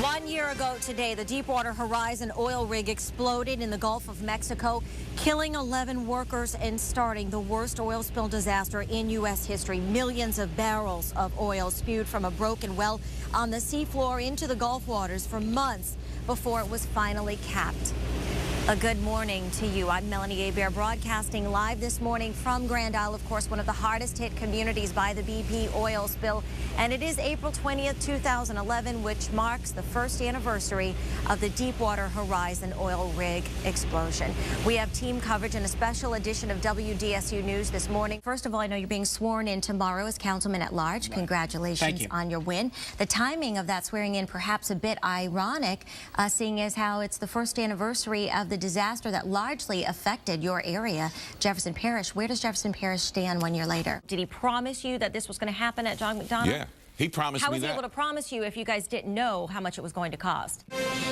1 year ago today, the Deepwater Horizon oil rig exploded in the Gulf of Mexico, killing 11 workers and starting the worst oil spill disaster in U.S. history. Millions of barrels of oil spewed from a broken well on the seafloor into the Gulf waters for months before it was finally capped. A good morning to you. I'm Melanie Hebert, broadcasting live this morning from Grand Isle, of course, one of the hardest hit communities by the BP oil spill. And it is April 20th, 2011, which marks the first anniversary of the Deepwater Horizon oil rig explosion. We have team coverage in a special edition of WDSU News this morning. First of all, I know you're being sworn in tomorrow as councilman at large. Congratulations on your win. The timing of that swearing in perhaps a bit ironic, seeing as how it's the first anniversary of the disaster that largely affected your area, Jefferson Parish. Where does Jefferson Parish stand 1 year later? Did he promise you that this was going to happen at John McDonald? Yeah, he promised me that. How was he able to promise you if you guys didn't know how much it was going to cost?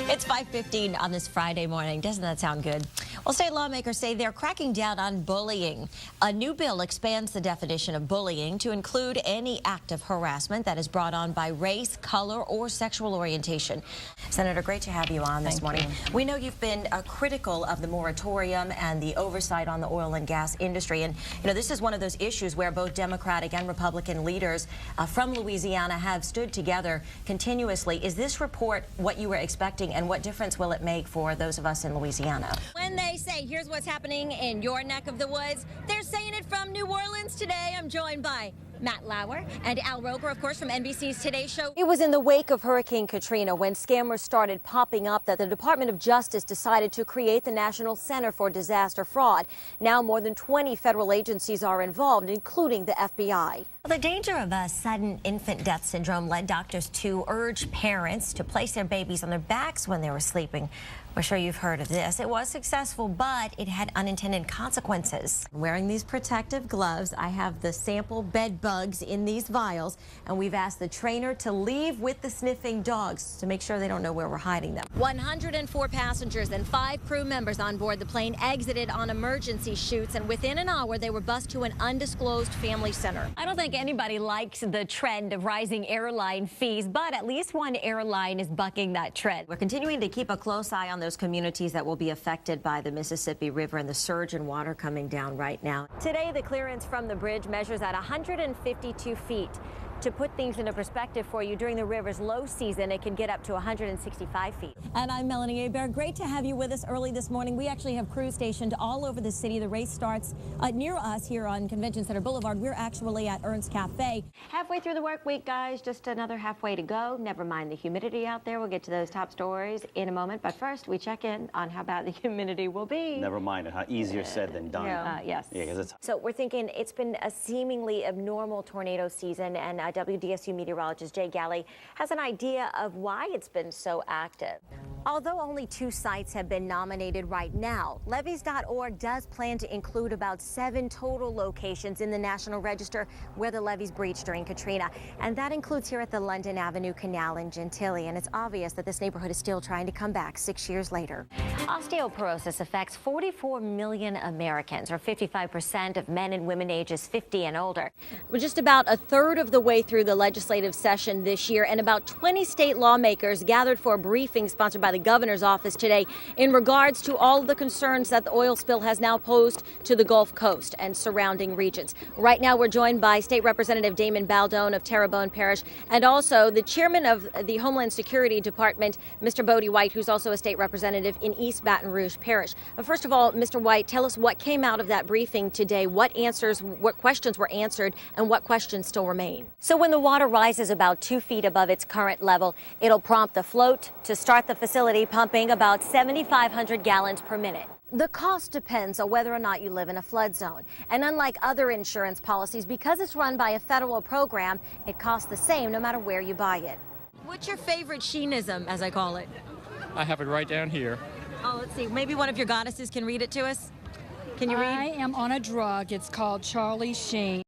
It's 5:15 on this Friday morning. Doesn't that sound good? Well, state lawmakers say they're cracking down on bullying. A new bill expands the definition of bullying to include any act of harassment that is brought on by race, color, or sexual orientation. Senator, great to have you on this morning. We know you've been critical of the moratorium and the oversight on the oil and gas industry. And, you know, this is one of those issues where both Democratic and Republican leaders from Louisiana have stood together continuously. Is this report what you were expecting, and what difference will it make for those of us in Louisiana? When they say, here's what's happening in your neck of the woods, they're saying it from New Orleans today. I'm joined by Matt Lauer and Al Roker, of course, from NBC's Today Show. It was in the wake of Hurricane Katrina when scammers started popping up that the Department of Justice decided to create the National Center for Disaster Fraud. Now more than 20 federal agencies are involved, including the FBI. Well, the danger of a sudden infant death syndrome led doctors to urge parents to place their babies on their backs when they were sleeping. We're sure you've heard of this. It was successful, but it had unintended consequences. Wearing these protective gloves, I have the sample bed bugs in these vials, and we've asked the trainer to leave with the sniffing dogs to make sure they don't know where we're hiding them. 104 passengers and 5 crew members on board the plane exited on emergency chutes, and within an hour they were bused to an undisclosed family center. I don't think anybody likes the trend of rising airline fees, but at least one airline is bucking that trend. We're continuing to keep a close eye on those communities that will be affected by the Mississippi River and the surge in water coming down right now. Today, the clearance from the bridge measures at 152 feet. To put things into perspective for you, during the river's low season, it can get up to 165 feet. And I'm Melanie Hebert. Great to have you with us early this morning. We actually have crews stationed all over the city. The race starts near us here on Convention Center Boulevard. We're actually at Ernst Cafe. Halfway through the work week, guys, just another halfway to go. Never mind the humidity out there. We'll get to those top stories in a moment. But first, we check in on how bad the humidity will be. Never mind it. How easier said than done. Yes. Yeah, 'cause it's... So we're thinking it's been a seemingly abnormal tornado season, and WDSU meteorologist Jay Galley has an idea of why it's been so active. Although only 2 sites have been nominated right now, levees.org does plan to include about 7 total locations in the National Register where the levees breached during Katrina. And that includes here at the London Avenue Canal in Gentilly. And it's obvious that this neighborhood is still trying to come back 6 years later. Osteoporosis affects 44 million Americans, or 55% of men and women ages 50 and older. We're just about a third of the way through the legislative session this year, and about 20 state lawmakers gathered for a briefing sponsored by the governor's office today in regards to all of the concerns that the oil spill has now posed to the Gulf Coast and surrounding regions. Right now, we're joined by State Representative Damon Baldone of Terrebonne Parish, and also the chairman of the Homeland Security Department, Mr. Bodie White, who's also a state representative in East Baton Rouge Parish. But first of all, Mr. White, tell us what came out of that briefing today, what questions were answered, and what questions still remain. So when the water rises about 2 feet above its current level, it'll prompt the float to start the facility pumping about 7,500 gallons per minute. The cost depends on whether or not you live in a flood zone. And unlike other insurance policies, because it's run by a federal program, it costs the same no matter where you buy it. What's your favorite sheenism, as I call it? I have it right down here. Oh, let's see. Maybe one of your goddesses can read it to us. Can you read? I am on a drug. It's called Charlie Sheen.